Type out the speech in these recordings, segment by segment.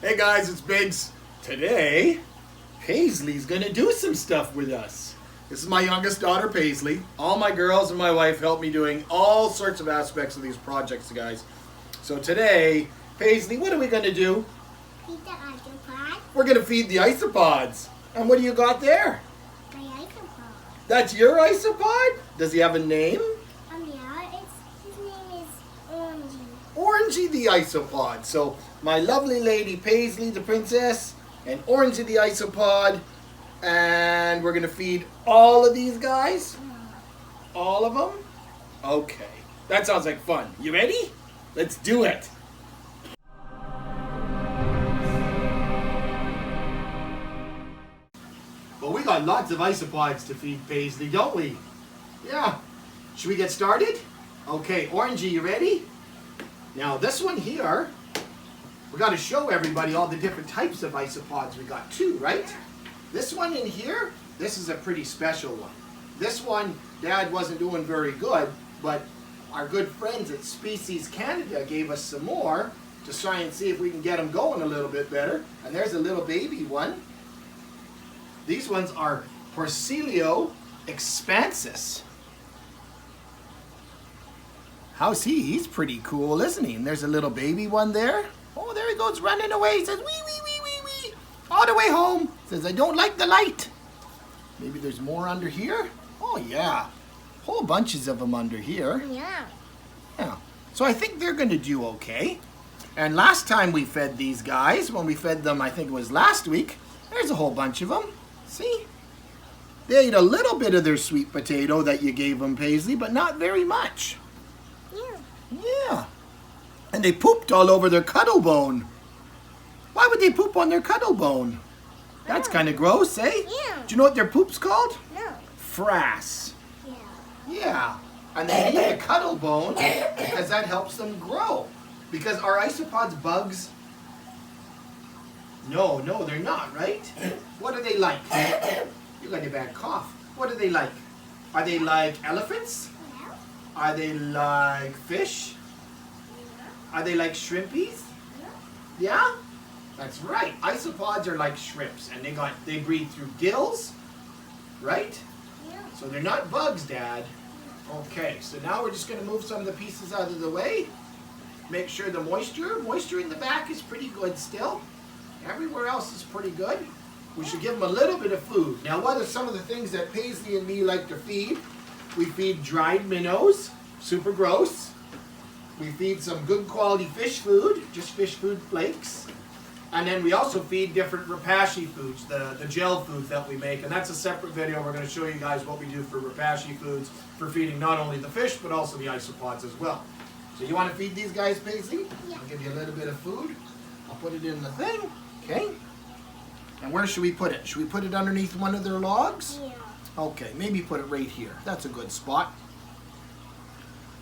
Hey guys, it's Biggs. Today, Paisley's gonna do some stuff with us. This is my youngest daughter, Paisley. All my girls and my wife help me doing all sorts of aspects of these projects, guys. So today, Paisley, what are we gonna do? Feed the isopod. We're gonna feed the isopods. And what do you got there? My isopod. That's your isopod? Does he have a name? Yeah, his name is Orangey. Orangey the isopod. So my lovely lady Paisley the princess and Orangey the isopod, and we're gonna feed all of these guys. All of them? Okay, that sounds like fun. You ready? Let's do it. Well, we got lots of isopods to feed Paisley, don't we? Yeah. Should we get started? Okay, Orangey, you ready? Now this one here, we got to show everybody all the different types of isopods we got too, right? This one in here, this is a pretty special one. This one, Dad wasn't doing very good, but our good friends at Species Canada gave us some more to try and see if we can get them going a little bit better. And there's a little baby one. These ones are Porcellio expansus. How's he? He's pretty cool, isn't he? And there's a little baby one there. Oh, there he goes running away. He says, wee, wee, wee, wee, wee. All the way home. Says, I don't like the light. Maybe there's more under here. Oh, yeah. Whole bunches of them under here. Yeah. Yeah. So I think they're going to do okay. And last time we fed these guys, when we fed them, I think it was last week, there's a whole bunch of them. See? They ate a little bit of their sweet potato that you gave them, Paisley, but not very much. Yeah. Yeah. And they pooped all over their cuddle bone. Why would they poop on their cuddle bone? That's kind of gross, eh? Yeah. Do you know what their poop's called? No. Frass. Yeah. Yeah. And they need a cuddle bone because that helps them grow. Because are isopods bugs? No, they're not, right? What are they like? You got a bad cough. What are they like? Are they like elephants? Yeah. Are they like fish? Are they like shrimpies? Yeah? That's right. Isopods are like shrimps, and they breathe through gills, right? Yeah. So they're not bugs, Dad. Okay, so now we're just going to move some of the pieces out of the way. Make sure the moisture in the back is pretty good still. Everywhere else is pretty good. We should give them a little bit of food. Now, what are some of the things that Paisley and me like to feed? We feed dried minnows, super gross. We feed some good quality fish food, just fish food flakes. And then we also feed different rapashi foods, the gel foods that we make. And that's a separate video. We're going to show you guys what we do for rapashi foods for feeding not only the fish, but also the isopods as well. So you want to feed these guys, Paisley? Yeah. I'll give you a little bit of food. I'll put it in the thing, okay? And where should we put it? Should we put it underneath one of their logs? Yeah. Okay, maybe put it right here. That's a good spot.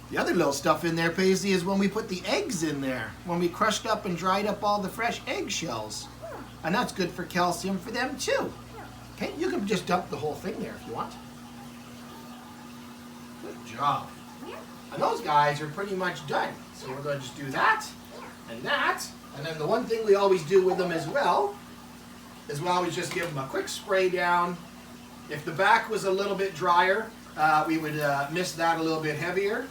The other little stuff in there, Paisley, is when we put the eggs in there. When we crushed up and dried up all the fresh eggshells. And that's good for calcium for them too. Okay, you can just dump the whole thing there if you want. Good job. Yeah. And those guys are pretty much done. So we're going to just do that and that. And then the one thing we always do with them as well is we always just give them a quick spray down. If the back was a little bit drier, we would mist that a little bit heavier.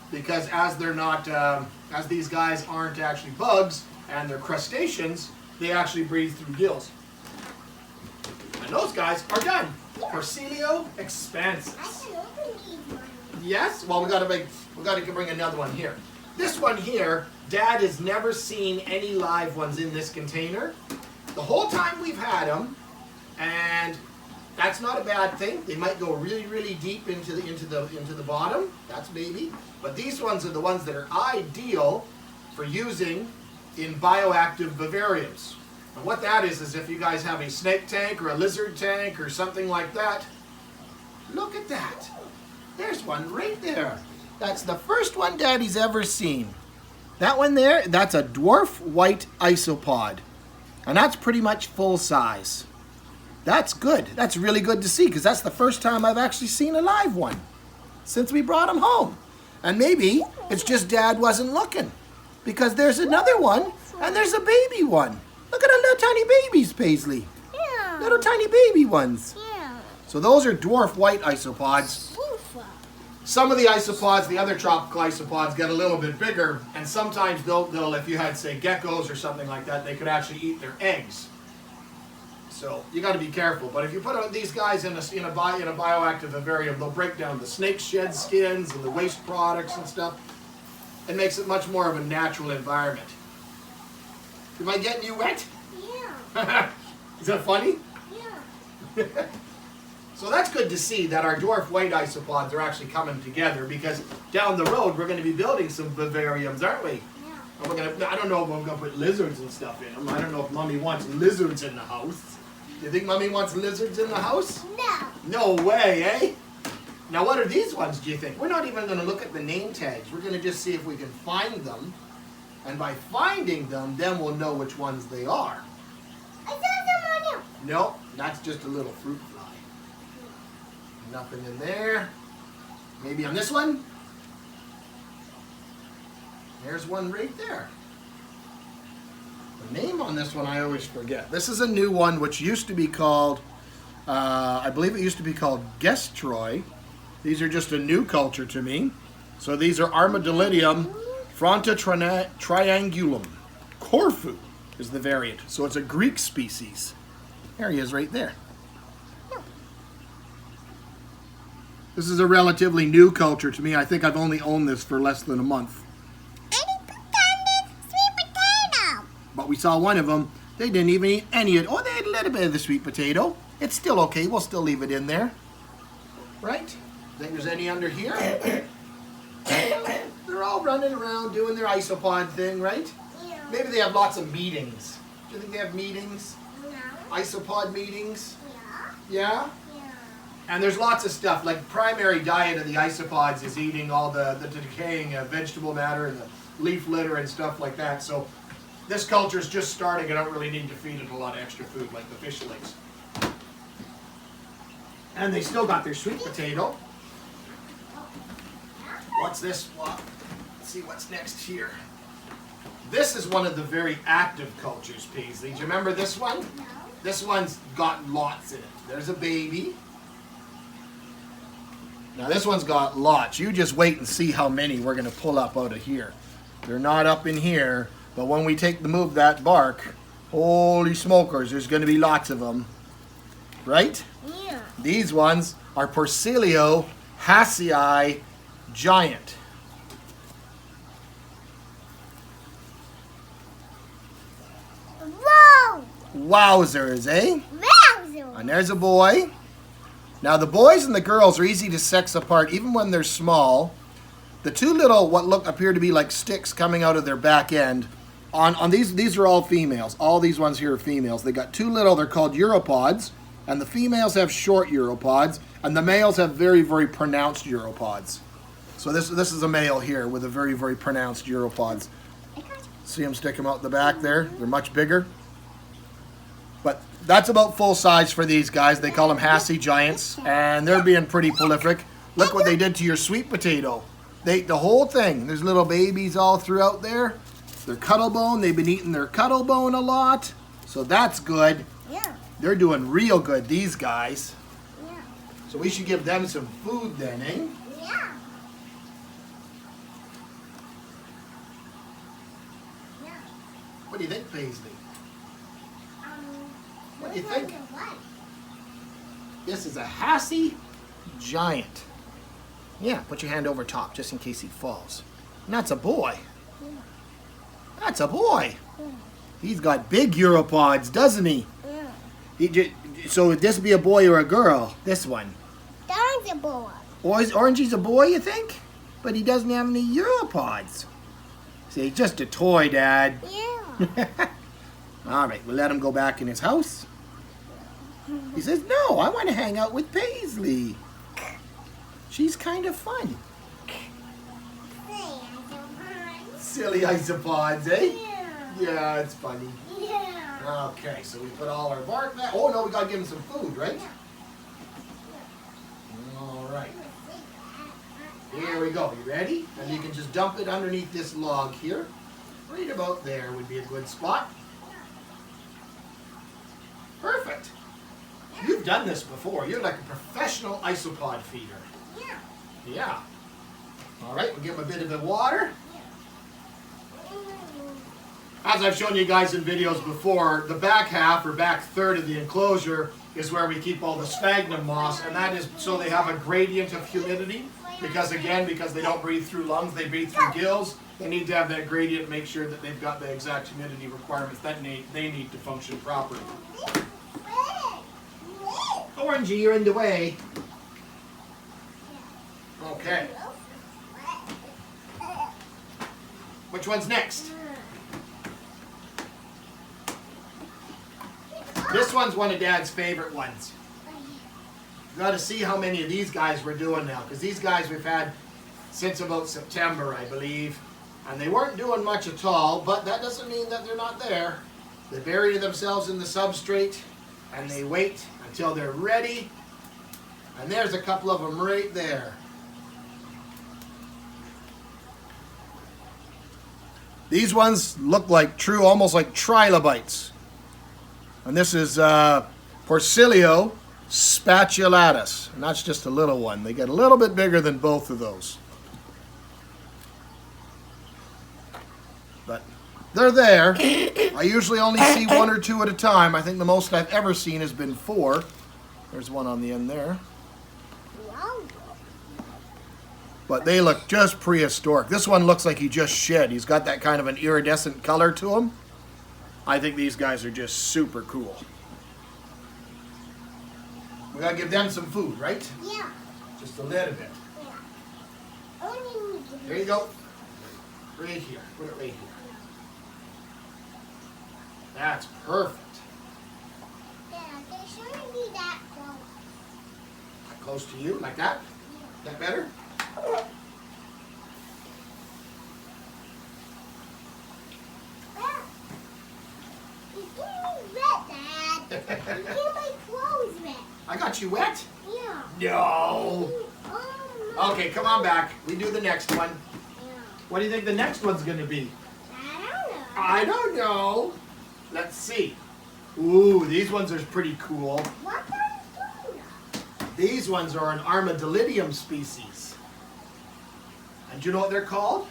Because as they're not, as these guys aren't actually bugs and they're crustaceans, they actually breathe through gills. And those guys are done. Porcellio expansus. I can open these ones. Yes. Well, we got to bring another one here. This one here, Dad has never seen any live ones in this container. The whole time we've had them, and that's not a bad thing. They might go really, really deep into the bottom. That's maybe. But these ones are the ones that are ideal for using in bioactive vivariums. And what that is if you guys have a snake tank or a lizard tank or something like that. Look at that. There's one right there. That's the first one Daddy's ever seen. That one there, that's a dwarf white isopod. And that's pretty much full size. That's good. That's really good to see because that's the first time I've actually seen a live one since we brought him home. And maybe it's just Dad wasn't looking because there's another one And there's a baby one. Look at the little tiny babies, Paisley. Yeah. Little tiny baby ones. Yeah. So those are dwarf white isopods. Some of the isopods, the other tropical isopods, get a little bit bigger, and sometimes they'll, if you had, say, geckos or something like that, they could actually eat their eggs. So you got to be careful. But if you put these guys in a bioactive vivarium, they'll break down the snakes' shed skins and the waste products and stuff. It makes it much more of a natural environment. Am I getting you wet? Yeah. Is that funny? Yeah. So that's good to see that our dwarf white isopods are actually coming together, because down the road we're going to be building some vivariums, aren't we? Yeah. And I don't know if we're going to put lizards and stuff in them. I don't know if Mommy wants lizards in the house. Do you think Mommy wants lizards in the house? No. No way, eh? Now what are these ones, do you think? We're not even going to look at the name tags. We're going to just see if we can find them. And by finding them, then we'll know which ones they are. I saw them on you. No, that's just a little fruit fly. Nothing in there. Maybe on this one? There's one right there. The name on this one I always forget. This is a new one which used to be called, I believe it used to be called Gestroy. These are just a new culture to me. So these are Armadillidium frontotriangulum. Corfu is the variant. So it's a Greek species. There he is right there. This is a relatively new culture to me. I think I've only owned this for less than a month. Sweet potato. But we saw one of them. They didn't even eat any of it. Oh, they ate a little bit of the sweet potato. It's still okay. We'll still leave it in there. Right? Think there's any under here? They're all running around doing their isopod thing, right? Yeah. Maybe they have lots of meetings. Do you think they have meetings? No. Isopod meetings? Yeah. Yeah? Yeah. And there's lots of stuff, like primary diet of the isopods is eating all the decaying vegetable matter and the leaf litter and stuff like that. So this culture is just starting. I don't really need to feed it a lot of extra food like the fish legs. And they still got their sweet potato. What's this? Well, let's see what's next here. This is one of the very active cultures, Paisley. Do you remember this one? No. This one's got lots in it. There's a baby. Now this one's got lots. You just wait and see how many we're going to pull up out of here. They're not up in here, but when we move that bark, holy smokers, there's going to be lots of them. Right? Yeah. These ones are Porcellio hassii giant. Whoa. Wowzers, eh? Wowzer. And there's a boy. Now the boys and the girls are easy to sex apart even when they're small. The two little what appear to be like sticks coming out of their back end, on these are all females. All these ones here are females. They got two little, they're called Europods, and the females have short Europods, and the males have very, very pronounced Europods. So this is a male here with a very, very pronounced Europods. See them stick them out the back there? They're much bigger. But that's about full size for these guys. They call them hassii giants, and they're being pretty prolific. Look what they did to your sweet potato. They ate the whole thing. There's little babies all throughout there. Their cuttlebone, they've been eating their cuttlebone a lot. So that's good. Yeah. They're doing real good, these guys. Yeah. So we should give them some food then, eh? Yeah. Yeah. What do you think, Paisley? What do you those think? ones are what? This is a hassii giant. Yeah, put your hand over top just in case he falls. And that's a boy. Yeah. That's a boy. Yeah. He's got big Europods, doesn't he? Yeah. So would this be a boy or a girl? This one. That's a boy. Or is Orangey's a boy, you think? But he doesn't have any Europods. See, he's just a toy, Dad. Yeah. All right, we'll let him go back in his house. He says, no, I want to hang out with Paisley. She's kind of fun. Silly isopods, eh? Yeah. Yeah, it's funny. Yeah. Okay, so we put all our bark back. Oh, no, we got to give him some food, right? All right. Here we go. You ready? And you can just dump it underneath this log here. Right about there would be a good spot. Perfect. You've done this before. You're like a professional isopod feeder. Yeah. Yeah. All right, we'll give them a bit of the water. As I've shown you guys in videos before, the back half or back third of the enclosure is where we keep all the sphagnum moss, and that is so they have a gradient of humidity. Because again, because they don't breathe through lungs, they breathe through gills. They need to have that gradient, make sure that they've got the exact humidity requirements that they need to function properly. Orangey, you're in the way. Okay. Which one's next? This one's one of Dad's favorite ones. You got to see how many of these guys we're doing now, because these guys we've had since about September, I believe, and they weren't doing much at all, but that doesn't mean that they're not there. They bury themselves in the substrate, and they wait until they're ready, and there's a couple of them right there. These ones look like true, almost like trilobites. And this is Porcellio spatulatus. And that's just a little one. They get a little bit bigger than both of those. But they're there. I usually only see one or two at a time. I think the most I've ever seen has been 4. There's one on the end there. But they look just prehistoric. This one looks like he just shed. He's got that kind of an iridescent color to him. I think these guys are just super cool. We gotta give them some food, right? Yeah. Just a little bit. Yeah. There you go. Right here. Put it right here. That's perfect. Yeah, they shouldn't be that close. That close to you, like that? That better? I got you wet? Yeah. No. Okay, come on back. We do the next one. Yeah. What do you think the next one's going to be? I I don't know. Let's see. Ooh, these ones are pretty cool. What are you doing? These ones are an armadillidium species. And do you know what they're called?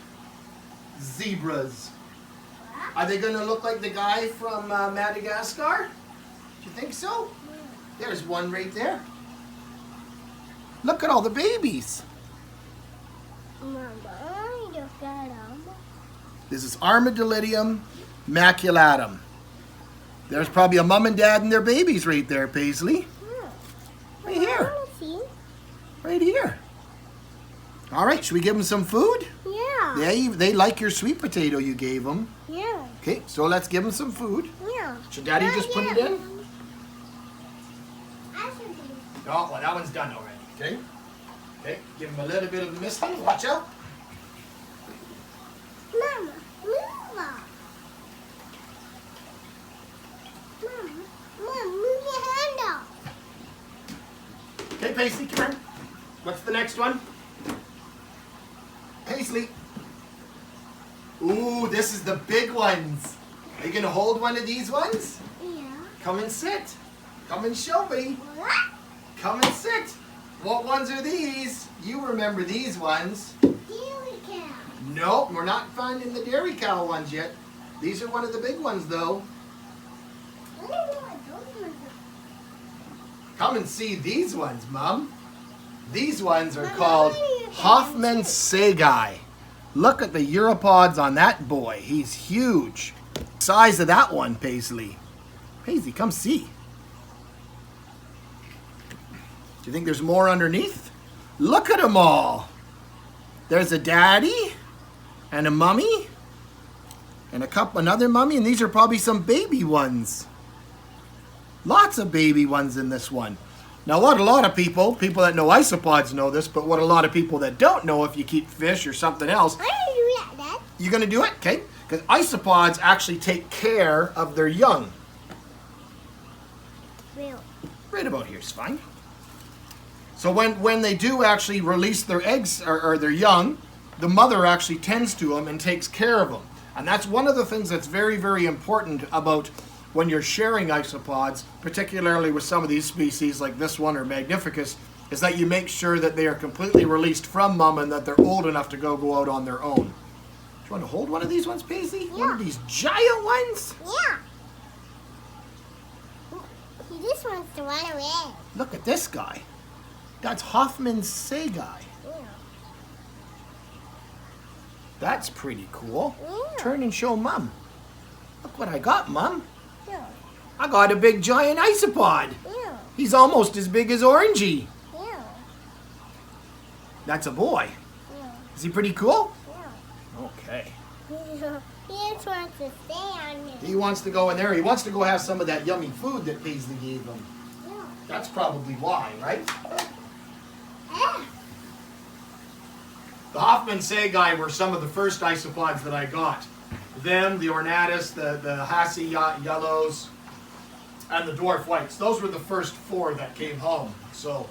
Zebras. Are they going to look like the guy from Madagascar? Do you think so? There's one right there. Look at all the babies. This is Armadillidium maculatum. There's probably a mom and dad and their babies right there, Paisley. Right here. Right here. All right, should we give them some food? Yeah. They like your sweet potato you gave them. Yeah. Okay, so let's give them some food. Yeah. Should Daddy just put it in? I should be. Oh, well, that one's done already. Okay. Okay, give them a little bit of misting. Watch out. Mama, Mama. Mom, move your hand off. Okay, Paisley, come here. What's the next one? Paisley. Ooh, this is the big ones. Are you going to hold one of these ones? Yeah. Come and sit. Come and show me. What? Come and sit. What ones are these? You remember these ones. Dairy cow. Nope, we're not finding the dairy cow ones yet. These are one of the big ones, though. I don't know what those ones are. Come and see these ones, Mom. These ones are called Hoffmannseggi. Look at the Isopods on that boy. He's huge. Size of that one, Paisley. Paisley, come see. Do you think there's more underneath? Look at them all. There's a daddy and a mummy and another mummy, and these are probably some baby ones. Lots of baby ones in this one. Now, what a lot of people that know isopods know this, but what a lot of people that don't know, if you keep fish or something else, I don't do that, Dad. you're going to do it, okay? Because isopods actually take care of their young. Real. Right about here is fine. So when they do actually release their eggs or their young, the mother actually tends to them and takes care of them. And that's one of the things that's very, very important about when you're sharing isopods, particularly with some of these species like this one or Magnificus, is that you make sure that they are completely released from mom and that they're old enough to go out on their own. Do you want to hold one of these ones, Paisley? Yeah. One of these giant ones? Yeah. He just wants to run away. Look at this guy. That's Hoffmannseggi. Yeah. That's pretty cool. Yeah. Turn and show Mom. Look what I got, Mom. Yeah. I got a big giant isopod. Yeah. He's almost as big as Orangey. Yeah. That's a boy. Yeah. Is he pretty cool? Yeah. Okay. He just wants to stay on me. He wants to go in there. He wants to go have some of that yummy food that Paisley gave him. Yeah. That's probably why, right? Ah. The Hoffmannseggi were some of the first isopods that I got. Them, the ornatus, the Hassy yellows, and the dwarf whites. Those were the first 4 that came home. So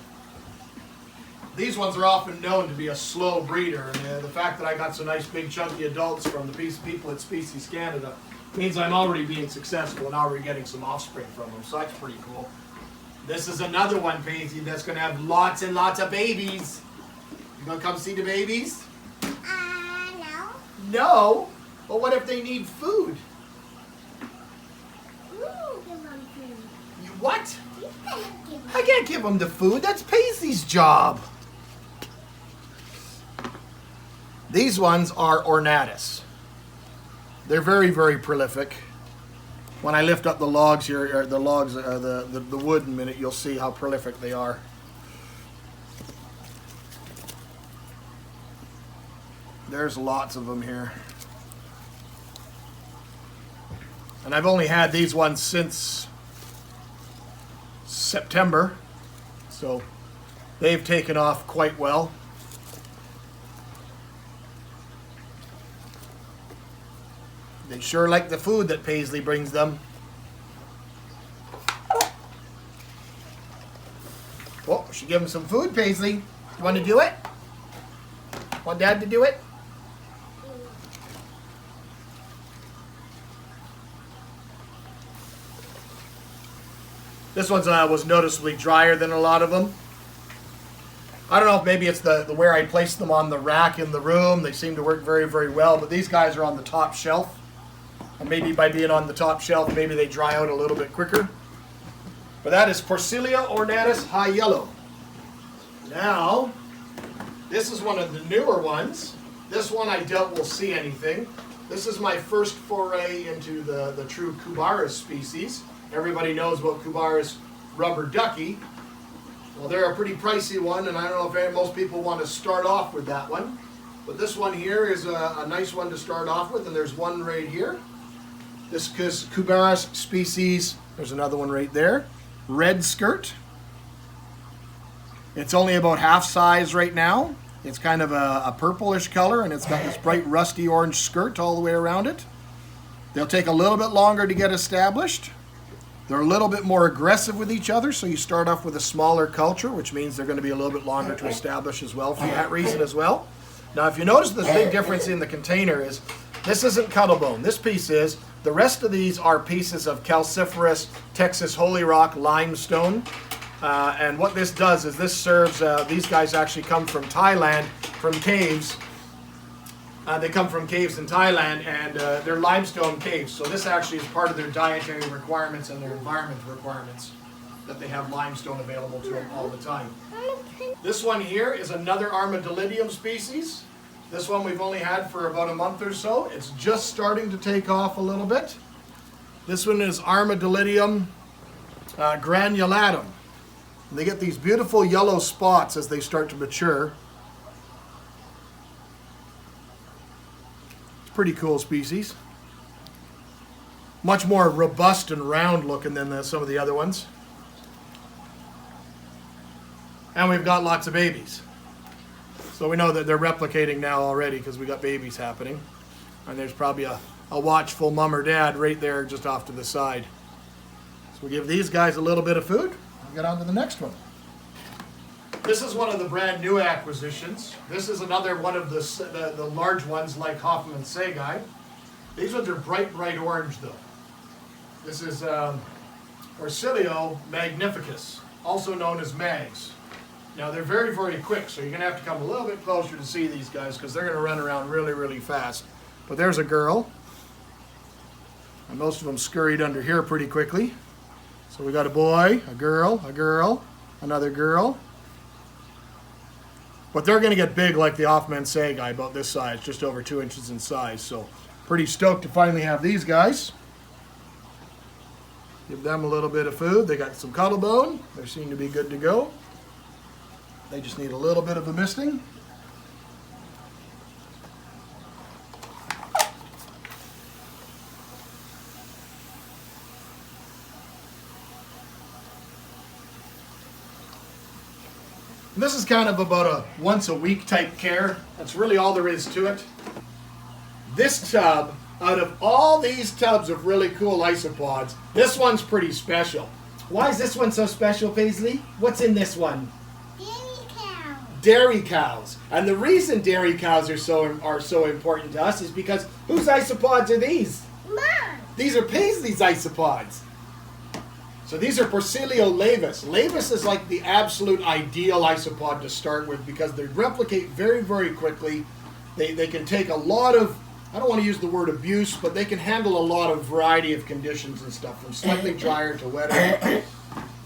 these ones are often known to be a slow breeder. And the fact that I got some nice big chunky adults from the people at Species Canada means I'm already being successful and already getting some offspring from them. So that's pretty cool. This is another one, Paisley, that's going to have lots and lots of babies. You going to come see the babies? No. No. But what if they need food? Ooh, give him food. You what? You gotta give him. I can't give them the food. That's Paisley's job. These ones are ornatus. They're very, very prolific. When I lift up the logs here, or the logs, the wood in a minute, you'll see how prolific they are. There's lots of them here. And I've only had these ones since September, so they've taken off quite well. They sure like the food that Paisley brings them. Oh, should give them some food, Paisley. You want to do it? Want Dad to do it? This one was noticeably drier than a lot of them. I don't know if maybe it's the where I placed them on the rack in the room. They seem to work very, very well, but these guys are on the top shelf. And maybe by being on the top shelf, maybe they dry out a little bit quicker. But that is Porcellio ornatus high yellow. Now, this is one of the newer ones. This one I doubt we'll see anything. This is my first foray into the true Cubaris species. Everybody knows about Cubaris rubber ducky. Well, they're a pretty pricey one, and I don't know if most people want to start off with that one. But this one here is a nice one to start off with, and there's one right here. This is Cubaris species. There's another one right there. Red skirt. It's only about half size right now. It's kind of a purplish color, and it's got this bright rusty orange skirt all the way around it. They'll take a little bit longer to get established. They're a little bit more aggressive with each other, so you start off with a smaller culture, which means they're going to be a little bit longer to establish as well for that reason as well. Now, if you notice the big difference in the container is this isn't cuttlebone. This piece is. The rest of these are pieces of calciferous Texas holy rock limestone. And what this does is this serves, these guys actually come from Thailand, from caves. They come from caves in Thailand, and they're limestone caves. So this actually is part of their dietary requirements and their environment requirements, that they have limestone available to them all the time. This one here is another Armadillidium species. This one we've only had for about a month or so. It's just starting to take off a little bit. This one is Armadillidium granulatum. They get these beautiful yellow spots as they start to mature. It's a pretty cool species. Much more robust and round looking than some of the other ones. And we've got lots of babies. So we know that they're replicating now already because we got babies happening. And there's probably a watchful mom or dad right there just off to the side. So we give these guys a little bit of food. We'll get on to the next one. This is one of the brand new acquisitions. This is another one of the large ones like Hoffmannseggi. These ones are bright, bright orange though. This is Porcellio magnificus, also known as mags. Now they're very, very quick, so you're going to have to come a little bit closer to see these guys because they're going to run around really, really fast. But there's a girl. And most of them scurried under here pretty quickly. So we got a boy, a girl, another girl. But they're going to get big like the Hoffmannseggi, about this size, just over 2 inches in size. So pretty stoked to finally have these guys. Give them a little bit of food. They got some cuddle bone. They seem to be good to go. They just need a little bit of a misting. And this is kind of about a once a week type care. That's really all there is to it. This tub, out of all these tubs of really cool isopods, this one's pretty special. Why is this one so special, Paisley? What's in this one? Dairy cow. Dairy cows. And the reason dairy cows are so important to us is because whose isopods are these? Mom. These are Paisley's isopods. So these are Porcellio laevis. Laevis is like the absolute ideal isopod to start with because they replicate very, very quickly. They can take a lot of, I don't want to use the word abuse, but they can handle a lot of variety of conditions and stuff, from slightly drier to wetter.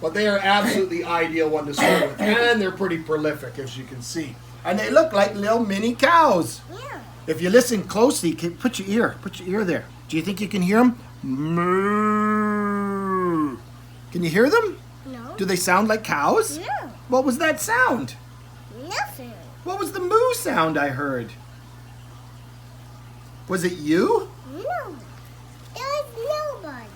But they are absolutely ideal one to start with. And they're pretty prolific, as you can see. And they look like little mini cows. Yeah. If you listen closely, put your ear there. Do you think you can hear them? Moo. Can you hear them? No. Do they sound like cows? No. What was that sound? Nothing. What was the moo sound I heard? Was it you? No. It was nobody.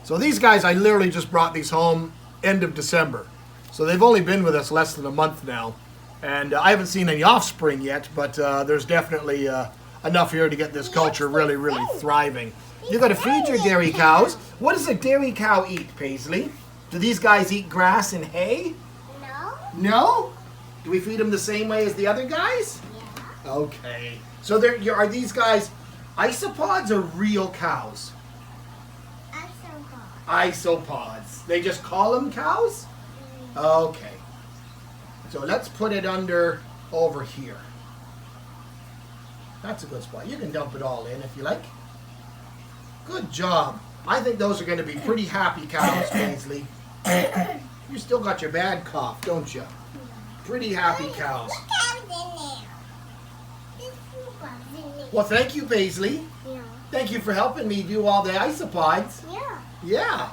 So these guys, I literally just brought these home end of December. So they've only been with us less than a month now. And I haven't seen any offspring yet, but there's definitely enough here to get this culture really, really thriving. You got to feed your dairy cows. What does a dairy cow eat, Paisley? Do these guys eat grass and hay? No. No? Do we feed them the same way as the other guys? Yeah. Okay. So are these guys isopods or real cows? Isopods. They just call them cows? Okay. So let's put it over here. That's a good spot. You can dump it all in if you like. Good job. I think those are going to be pretty happy cows, Paisley. You still got your bad cough, don't you? Pretty happy cows. Look at it in there. There's 2 bugs in there. Well, thank you, Paisley. Yeah. Thank you for helping me do all the isopods. Yeah. Yeah.